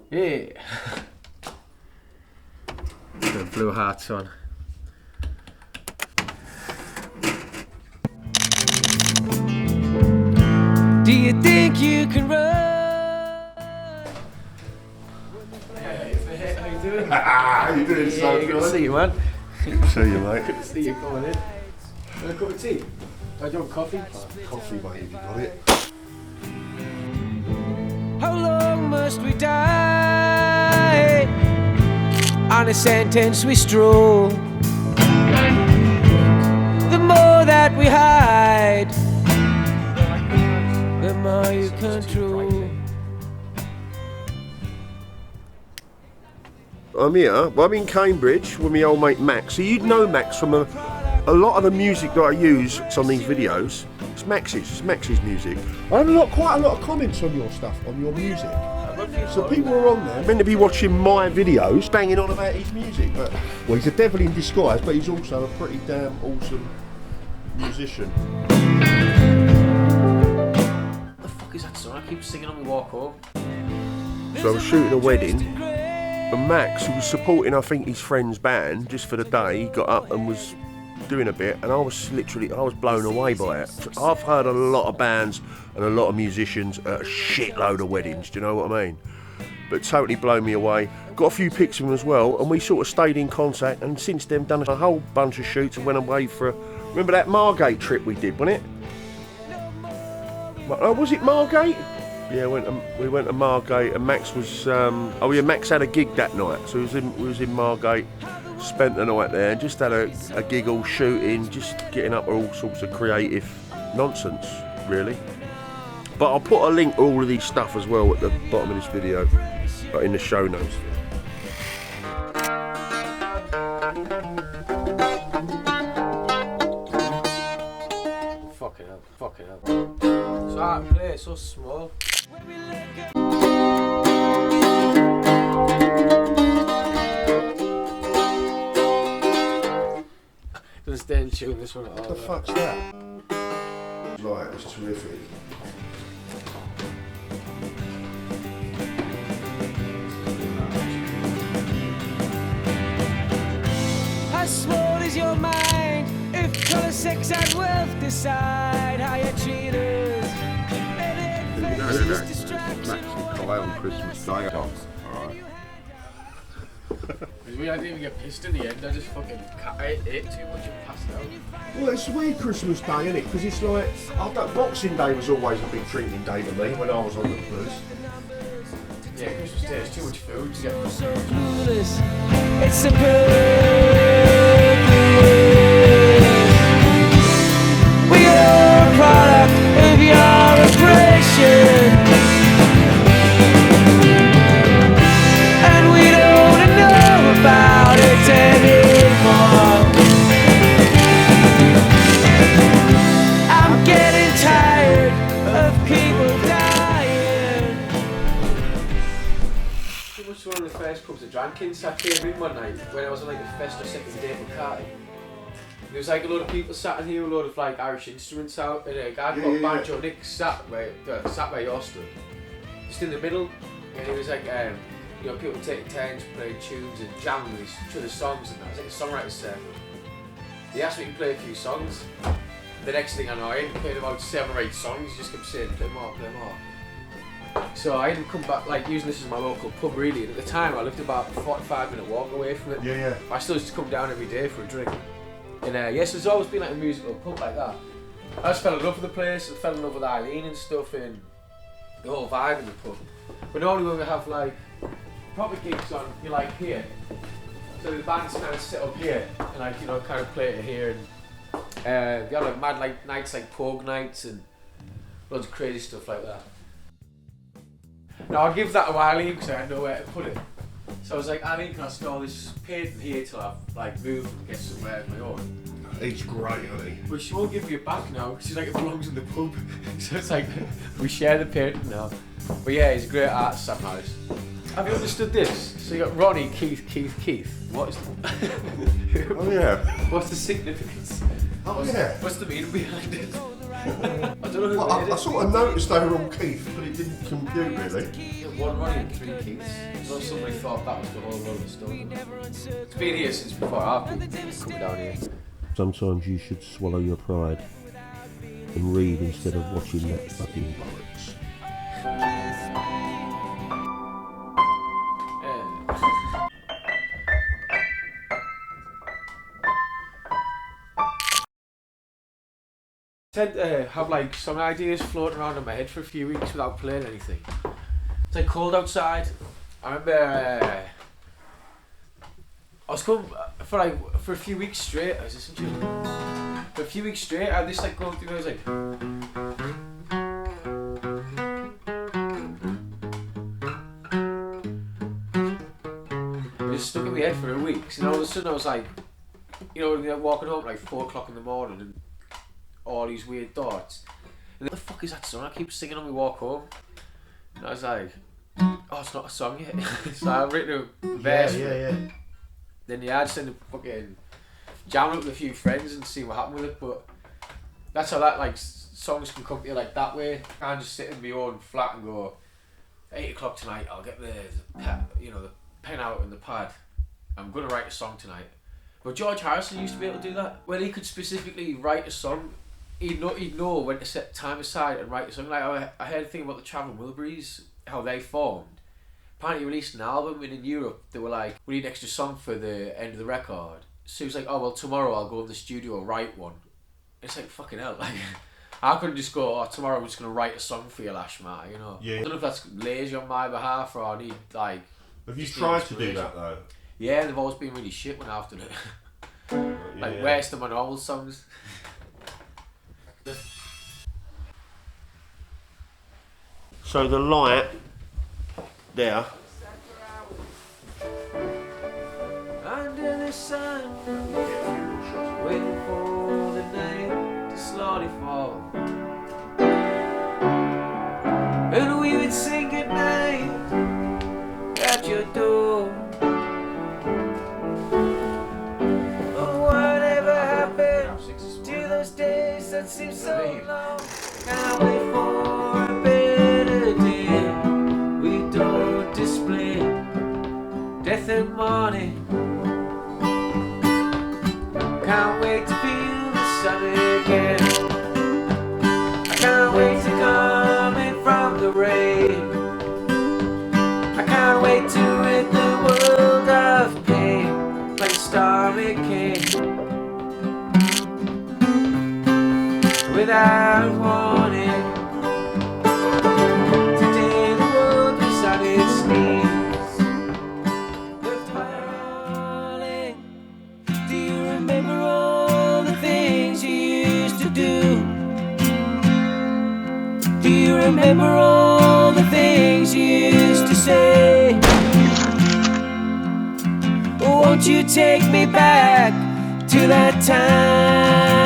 Yeah. The blue hearts on. Do you think you can run? Hey, how you doing? How you doing, son? Good to see you, man. Good to see you, mate. Good to see you coming in. Want a cup of tea? Do you want coffee? Coffee, mate, if you got it. How long must we die on a sentence we stroll? The more that we hide, the more you control. I'm here. Well, I'm in Cambridge with my old mate Max. So you'd know Max from a lot of the music that I use on these videos. It's Max's music. I had quite a lot of comments on your stuff, on your music. So people are on there meant to be watching my videos, banging on about his music. But well, he's a devil in disguise, but he's also a pretty damn awesome musician. What the fuck is that song? I keep singing on my walk home. So I was shooting a wedding, and Max, who was supporting, I think, his friend's band just for the day, he got up and was doing a bit, and I was blown away by it. I've heard a lot of bands and a lot of musicians at a shitload of weddings, do you know what I mean? But totally blown me away. Got a few pics of him as well, and we sort of stayed in contact, and since then done a whole bunch of shoots and went away for remember that Margate trip we did, wasn't it? Was it Margate? Yeah, we went to Margate, and Max was Max had a gig that night, so we was in Margate, spent the night there, and just had a giggle, shooting, just getting up with all sorts of creative nonsense, really. But I'll put a link to all of these stuff as well at the bottom of this video, in the show notes. Fuck it up. So I play it so small. Doesn't stay in tune this one at all. What the fuck's that? Right, it's terrific. How small is your mind if colour, sex and wealth decide how you treat us? On Christmas Day. Alright. We didn't even get pissed in the end. I just fucking ate too much and passed out. Well, it's a weird Christmas day, isn't it? Because it's like, Boxing Day was always a big drinking day for me when I was on the blues. Yeah, Christmas Day is too much food to get. So clueless, it's a bird. We are a product of your oppression, and we don't know about it anymore. I'm getting tired of people dying. It was one of the first pubs I drank in, so I came in one night when I was on like the first or second date with Carty. There was like a load of people sat in here, a load of like Irish instruments out, and a guy called Bianco Nick sat where you stood, just in the middle, and he was like, people taking turns playing tunes and jamming with each other's songs, and that was like a songwriter's circle. He asked me to play a few songs. The next thing I know, I ended up playing about 7 or 8 songs. He just kept saying, play more. So I ended up coming back, like using this as my local pub really, and at the time I lived about a 45-minute walk away from it. Yeah. I still used to come down every day for a drink. And yes, there's always been like a musical pub like that. I just fell in love with the place, I fell in love with Eileen and stuff, and the whole vibe in the pub. But normally when we have like proper gigs on, you're like here. So the band's kind of set up here, and like, kind of play it here, and we have like mad like nights like Pogue nights and loads of crazy stuff like that. Now I'll give that to Eileen because I had nowhere to put it. So I was like, Eileen, can I store this painting here till I've like moved and get somewhere of my own? He's great, isn't he? But she won't give me it back now because she's like, it belongs in the pub. So it's like, we share the painting now. But yeah, he's a great artist, Sam Harris. Have you understood this? So you got Ronnie, Keith. What is Oh yeah. What's the significance? Oh yeah. What's the meaning behind it? I don't know who Well, made I it. sort of noticed they were all Keith, but it didn't compute really. One running and 3 keys. So somebody thought that was the whole Rolling Stone. It's been here since before I've been coming down here. Sometimes you should swallow your pride and read instead of watching that fucking bollocks. I tend to have like some ideas floating around in my head for a few weeks without playing anything. It's like cold outside. I remember I was going for a few weeks straight. I was listening to it. For a few weeks straight, I had this like going through. I was like, it just stuck in my head for a week. And all of a sudden, I was like, you know, when you're walking home at like 4 o'clock in the morning and all these weird thoughts. And what the fuck is that song I keep singing on my walk home? And I was like, oh, it's not a song yet. So I've written a verse. Yeah. Then I just ended up fucking jamming it with a few friends and see what happened with it. But that's how that like songs can come to you like that way. I can't just sit in my own flat and go, 8 o'clock tonight, I'll get the pen out and the pad. I'm gonna write a song tonight. But George Harrison used to be able to do that. When he could specifically write a song, he'd know when to set time aside and write a song. Like I heard a thing about the Traveling Wilburys, how they formed. Apparently he released an album, and in Europe they were like, we need an extra song for the end of the record. So he was like, oh well, tomorrow I'll go in the studio and write one. It's like, fucking hell, like I couldn't just go, oh, tomorrow I'm just gonna write a song for you, Lashma, you know. Yeah. I don't know if that's lazy on my behalf or I need like. Have you tried to do that though? Yeah, they've always been really shit when I've done it. Like worse than my normal songs. So the light there. Under the sun, waiting for the night to slowly fall. And we would sing goodnight at your door. Oh, whatever happened to those days that seem so long? Can't wait for a better day. We don't display death and mourning. Can't wait to feel the sun again. I can't wait to come in from the rain. I can't wait to rid the world of pain like a stormy king. Without warning, today the world is on its knees. With darling, do you remember all the things you used to do? Do you remember all the things you used to say? Won't you take me back to that time?